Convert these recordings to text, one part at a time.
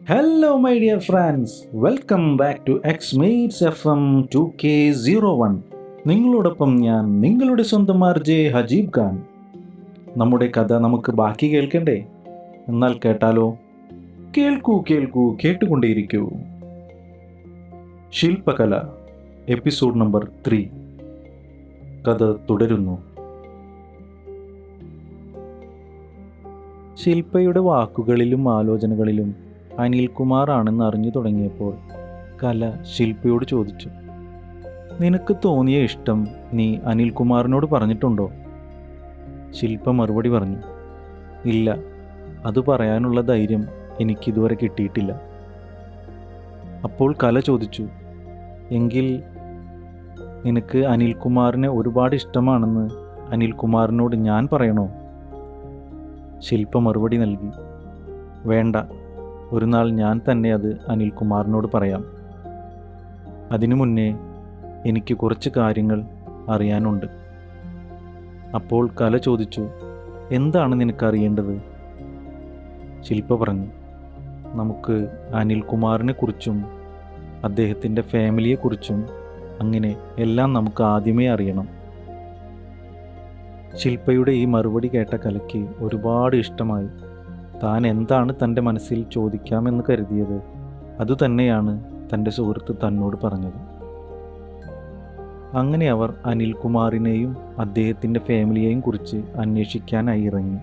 Hello, my dear friends. Welcome back to Xmates FM 2K01. നിങ്ങളോടൊപ്പം ഞാൻ നിങ്ങളുടെ സ്വന്തം ആർജെ ഹജീബ് ഖാൻ. നമ്മുടെ കഥ നമുക്ക് ബാക്കി കേൾക്കണ്ടേ? എന്നാൽ കേട്ടാലോ? കേൾക്കൂ കേൾക്കൂ കേട്ടുകൊണ്ടേയിരിക്കൂ. ശില്പകല എപ്പിസോഡ് നമ്പർ 3. കഥ തുടരുന്നു. ശില്പയുടെ വാക്കുകളിലും ആലോചനകളിലും അനിൽകുമാർ ആണെന്ന് അറിഞ്ഞു തുടങ്ങിയപ്പോൾ കല ശില്പയോട് ചോദിച്ചു, നിനക്ക് തോന്നിയ ഇഷ്ടം നീ അനിൽകുമാറിനോട് പറഞ്ഞിട്ടുണ്ടോ? ശില്പ മറുപടി പറഞ്ഞു, ഇല്ല, അത് പറയാനുള്ള ധൈര്യം എനിക്കിതുവരെ കിട്ടിയിട്ടില്ല. അപ്പോൾ കല ചോദിച്ചു, എങ്കിൽ നിനക്ക് അനിൽകുമാറിനെ ഒരുപാട് ഇഷ്ടമാണെന്ന് അനിൽകുമാറിനോട് ഞാൻ പറയണോ? ശില്പ മറുപടി നൽകി, വേണ്ട, ഒരു നാൾ ഞാൻ തന്നെ അത് അനിൽകുമാറിനോട് പറയാം. അതിനു മുന്നേ എനിക്ക് കുറച്ച് കാര്യങ്ങൾ അറിയാനുണ്ട്. അപ്പോൾ കല ചോദിച്ചു, എന്താണ് നിനക്കറിയേണ്ടത്? ശില്പ പറഞ്ഞു, നമുക്ക് അനിൽകുമാറിനെ കുറിച്ചും അദ്ദേഹത്തിൻ്റെ ഫാമിലിയെക്കുറിച്ചും അങ്ങനെ എല്ലാം നമുക്ക് ആദ്യമേ അറിയണം. ശില്പയുടെ ഈ മറുപടി കേട്ട കലയ്ക്ക് ഒരുപാട് ഇഷ്ടമായി. താൻ എന്താണ് തൻ്റെ മനസ്സിൽ ചോദിക്കാമെന്ന് കരുതിയത് അതുതന്നെയാണ് തൻ്റെ സുഹൃത്ത് തന്നോട് പറഞ്ഞത്. അങ്ങനെ അവർ അനിൽകുമാറിനെയും അദ്ദേഹത്തിൻ്റെ ഫാമിലിയെയും കുറിച്ച് അന്വേഷിക്കാനായി ഇറങ്ങി.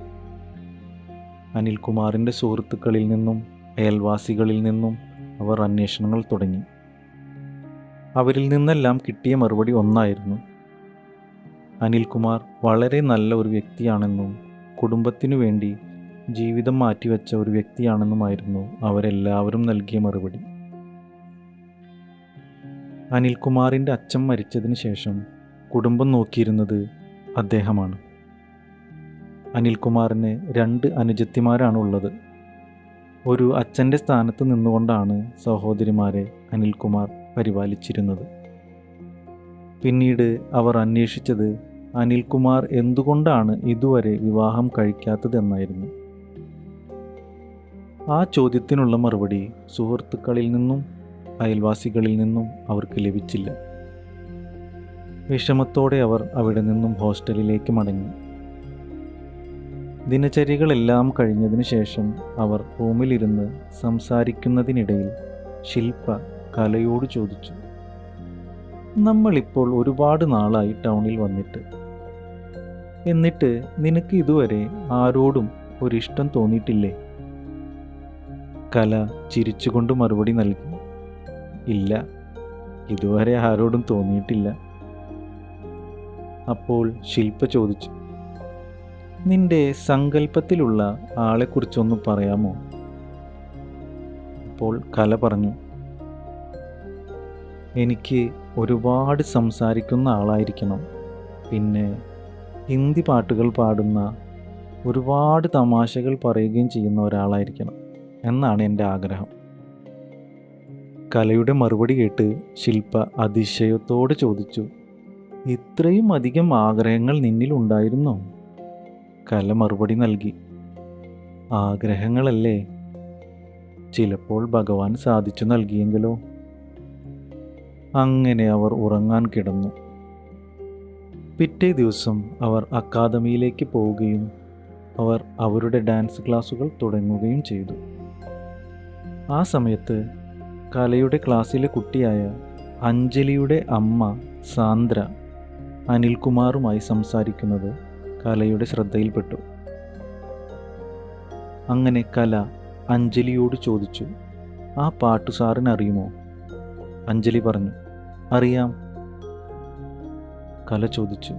അനിൽകുമാറിൻ്റെ സുഹൃത്തുക്കളിൽ നിന്നും അയൽവാസികളിൽ നിന്നും അവർ അന്വേഷണങ്ങൾ തുടങ്ങി. അവരിൽ നിന്നെല്ലാം കിട്ടിയ മറുപടി ഒന്നായിരുന്നു, അനിൽകുമാർ വളരെ നല്ല ഒരു വ്യക്തിയാണെന്നും കുടുംബത്തിനു വേണ്ടി ജീവിതം മാറ്റിവെച്ച ഒരു വ്യക്തിയാണെന്നുമായിരുന്നു അവരെല്ലാവരും നൽകിയ മറുപടി. അനിൽകുമാറിൻ്റെ അച്ഛൻ മരിച്ചതിന് ശേഷം കുടുംബം നോക്കിയിരുന്നത് അദ്ദേഹമാണ്. അനിൽകുമാറിന് 2 അനുജത്തിമാരാണുള്ളത്. ഒരു അച്ഛൻ്റെ സ്ഥാനത്ത് നിന്നുകൊണ്ടാണ് സഹോദരിമാരെ അനിൽകുമാർ പരിപാലിച്ചിരുന്നത്. പിന്നീട് അവർ അന്വേഷിച്ചത് അനിൽകുമാർ എന്തുകൊണ്ടാണ് ഇതുവരെ വിവാഹം കഴിക്കാത്തതെന്നായിരുന്നു. ആ ചോദ്യത്തിനുള്ള മറുപടി സുഹൃത്തുക്കളിൽ നിന്നും അയൽവാസികളിൽ നിന്നും അവർക്ക് ലഭിച്ചില്ല. വിഷമത്തോടെ അവർ അവിടെ നിന്നും ഹോസ്റ്റലിലേക്ക് മടങ്ങി. ദിനചര്യകളെല്ലാം കഴിഞ്ഞതിന് ശേഷം അവർ റൂമിലിരുന്ന് സംസാരിക്കുന്നതിനിടയിൽ ശില്പ കലയോട് ചോദിച്ചു, നമ്മളിപ്പോൾ ഒരുപാട് നാളായി ടൗണിൽ വന്നിട്ട്, എന്നിട്ട് നിനക്ക് ഇതുവരെ ആരോടും ഒരിഷ്ടം തോന്നിയിട്ടില്ലേ? കല ചിരിച്ചുകൊണ്ട് മറുപടി നൽകി, ഇല്ല, ഇതുവരെ ആരോടും തോന്നിയിട്ടില്ല. അപ്പോൾ ശില്പ ചോദിച്ചു, നിന്റെ സങ്കല്പത്തിലുള്ള ആളെക്കുറിച്ചൊന്ന് പറയാമോ? അപ്പോൾ കല പറഞ്ഞു, എനിക്ക് ഒരുപാട് സംസാരിക്കുന്ന ആളായിരിക്കണം, പിന്നെ ഹിന്ദി പാട്ടുകൾ പാടുന്ന, ഒരുപാട് തമാശകൾ പറയുകയും ചെയ്യുന്ന ഒരാളായിരിക്കണം എന്നാണ് എൻ്റെ ആഗ്രഹം. കലയുടെ മറുപടി കേട്ട് ശില്പ അതിശയത്തോടെ ചോദിച്ചു, ഇത്രയും അധികം ആഗ്രഹങ്ങൾ നിന്നിലുണ്ടായിരുന്നോ? കല മറുപടി നൽകി, ആഗ്രഹങ്ങളല്ലേ, ചിലപ്പോൾ ഭഗവാൻ സാധിച്ചു നൽകിയെങ്കിലോ. അങ്ങനെ അവർ ഉറങ്ങാൻ കിടന്നു. പിറ്റേ ദിവസം അവർ അക്കാദമിയിലേക്ക് പോവുകയും അവർ അവരുടെ ഡാൻസ് ക്ലാസുകൾ തുടങ്ങുകയും ചെയ്തു. ആ സമയത്ത് കലയുടെ ക്ലാസ്സിലെ കുട്ടിയായ അഞ്ജലിയുടെ അമ്മ സാന്ദ്ര അനിൽകുമാറുമായി സംസാരിക്കുന്നത് കലയുടെ ശ്രദ്ധയിൽപ്പെട്ടു. അങ്ങനെ കല അഞ്ജലിയോട് ചോദിച്ചു, ആ പാട്ടു സാറിന് അറിയുമോ? അഞ്ജലി പറഞ്ഞു, അറിയാം. കല ചോദിച്ചു,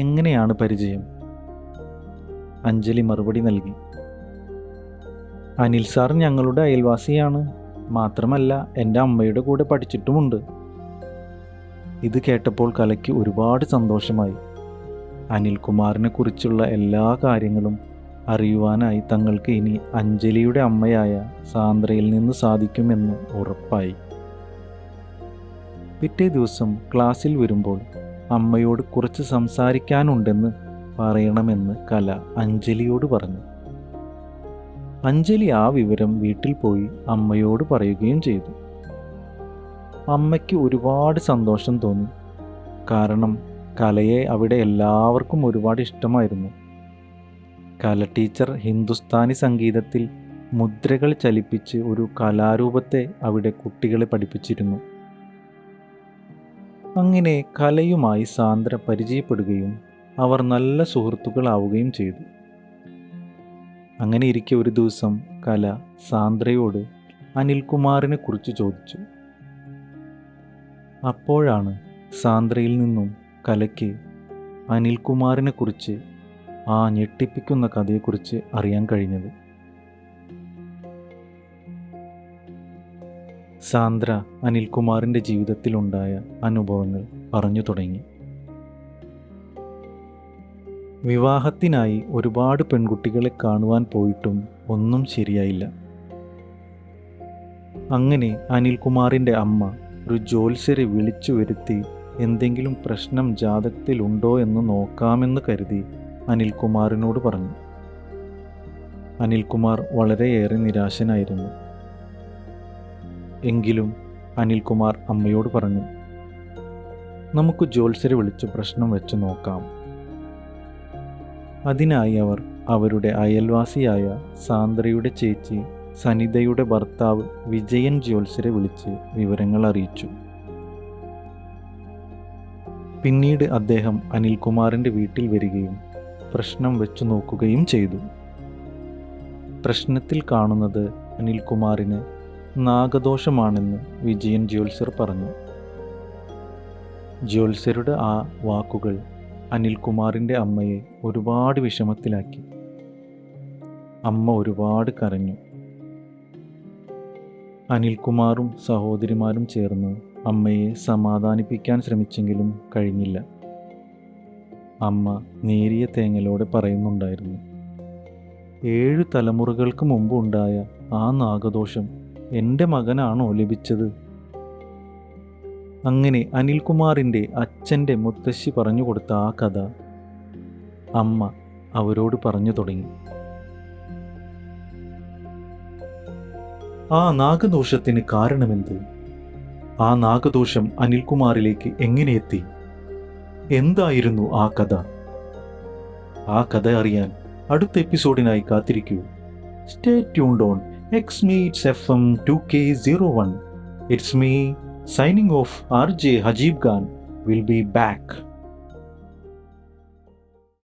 എങ്ങനെയാണ് പരിചയം? അഞ്ജലി മറുപടി നൽകി, അനിൽ സാർ ഞങ്ങളുടെ അയൽവാസിയാണ്, മാത്രമല്ല എൻ്റെ അമ്മയുടെ കൂടെ പഠിച്ചിട്ടുമുണ്ട്. ഇത് കേട്ടപ്പോൾ കലയ്ക്ക് ഒരുപാട് സന്തോഷമായി. അനിൽകുമാറിനെ കുറിച്ചുള്ള എല്ലാ കാര്യങ്ങളും അറിയുവാനായി തങ്ങൾക്ക് ഇനി അഞ്ജലിയുടെ അമ്മയായ സാന്ദ്രയിൽ നിന്ന് സാധിക്കുമെന്ന് ഉറപ്പായി. പിറ്റേ ദിവസം ക്ലാസ്സിൽ വരുമ്പോൾ അമ്മയോട് കുറച്ച് സംസാരിക്കാനുണ്ടെന്ന് പറയണമെന്ന് കല അഞ്ജലിയോട് പറഞ്ഞു. അഞ്ജലി ആ വിവരം വീട്ടിൽ പോയി അമ്മയോട് പറയുകയും ചെയ്തു. അമ്മയ്ക്ക് ഒരുപാട് സന്തോഷം തോന്നി. കാരണം കലയെ അവിടെ എല്ലാവർക്കും ഒരുപാട് ഇഷ്ടമായിരുന്നു. കല ടീച്ചർ ഹിന്ദുസ്ഥാനി സംഗീതത്തിൽ മുദ്രകൾ ചലിപ്പിച്ച് ഒരു കലാരൂപത്തെ അവിടെ കുട്ടികളെ പഠിപ്പിച്ചിരുന്നു. അങ്ങനെ കലയുമായി സാന്ദ്ര പരിചയപ്പെടുകയും അവർ നല്ല സുഹൃത്തുക്കളാവുകയും ചെയ്തു. അങ്ങനെ ഇരിക്കെ ഒരു ദിവസം കല സാന്ദ്രയോട് അനിൽകുമാറിനെ കുറിച്ച് ചോദിച്ചു. അപ്പോഴാണ് സാന്ദ്രയിൽ നിന്നും കലയ്ക്ക് അനിൽകുമാറിനെ കുറിച്ച്, ആ ഞെട്ടിപ്പിക്കുന്ന കഥയെക്കുറിച്ച് അറിയാൻ കഴിഞ്ഞത്. സാന്ദ്ര അനിൽകുമാറിൻ്റെ ജീവിതത്തിലുണ്ടായ അനുഭവങ്ങൾ പറഞ്ഞു തുടങ്ങി. വിവാഹത്തിനായി ഒരുപാട് പെൺകുട്ടികളെ കാണുവാൻ പോയിട്ടും ഒന്നും ശരിയായില്ല. അങ്ങനെ അനിൽകുമാറിൻ്റെ അമ്മ ഒരു ജ്യോത്സ്യരെ വിളിച്ചു വരുത്തി എന്തെങ്കിലും പ്രശ്നം ജാതകത്തിലുണ്ടോ എന്ന് നോക്കാമെന്ന് കരുതി അനിൽകുമാറിനോട് പറഞ്ഞു. അനിൽകുമാർ വളരെയേറെ നിരാശനായിരുന്നു. എങ്കിലും അനിൽകുമാർ അമ്മയോട് പറഞ്ഞു, നമുക്ക് ജ്യോത്സ്യരെ വിളിച്ച് പ്രശ്നം വെച്ച് നോക്കാം. അതിനായി അവർ അവരുടെ അയൽവാസിയായ സാന്ദ്രയുടെ ചേച്ചി സനിതയുടെ ഭർത്താവ് വിജയൻ ജ്യോത്സ്യരെ വിളിച്ച് വിവരങ്ങൾ അറിയിച്ചു. പിന്നീട് അദ്ദേഹം അനിൽകുമാറിൻ്റെ വീട്ടിൽ വരികയും പ്രശ്നം വെച്ചു നോക്കുകയും ചെയ്തു. പ്രശ്നത്തിൽ കാണുന്നത് അനിൽകുമാറിന് നാഗദോഷമാണെന്ന് വിജയൻ ജ്യോത്സ്യർ പറഞ്ഞു. ജ്യോത്സ്യരുടെ ആ വാക്കുകൾ അനിൽകുമാറിൻ്റെ അമ്മയെ ഒരുപാട് വിഷമത്തിലാക്കി. അമ്മ ഒരുപാട് കരഞ്ഞു. അനിൽകുമാറും സഹോദരിമാരും ചേർന്ന് അമ്മയെ സമാധാനിപ്പിക്കാൻ ശ്രമിച്ചെങ്കിലും കഴിഞ്ഞില്ല. അമ്മ നേരിയ തേങ്ങലോടെ പറയുന്നുണ്ടായിരുന്നു, 7 തലമുറകൾക്ക് മുമ്പ് ഉണ്ടായ ആ നാഗദോഷം എൻ്റെ മകനാണോ ലഭിച്ചത്? അങ്ങനെ അനിൽകുമാറിൻ്റെ അച്ഛൻ്റെ മുത്തശ്ശി പറഞ്ഞു കൊടുത്ത ആ കഥ അമ്മ അവരോട് പറഞ്ഞു തുടങ്ങി. ആ നാഗദോഷത്തിന് കാരണമെന്ത്? ആ നാഗദോഷം അനിൽകുമാറിലേക്ക് എങ്ങനെ എത്തി? എന്തായിരുന്നു ആ കഥ? ആ കഥ അറിയാൻ അടുത്ത എപ്പിസോഡിനായി കാത്തിരിക്കൂ. Stay tuned on Xmeets FM 2K01. It's me signing off. RJ Hajib Khan will be back.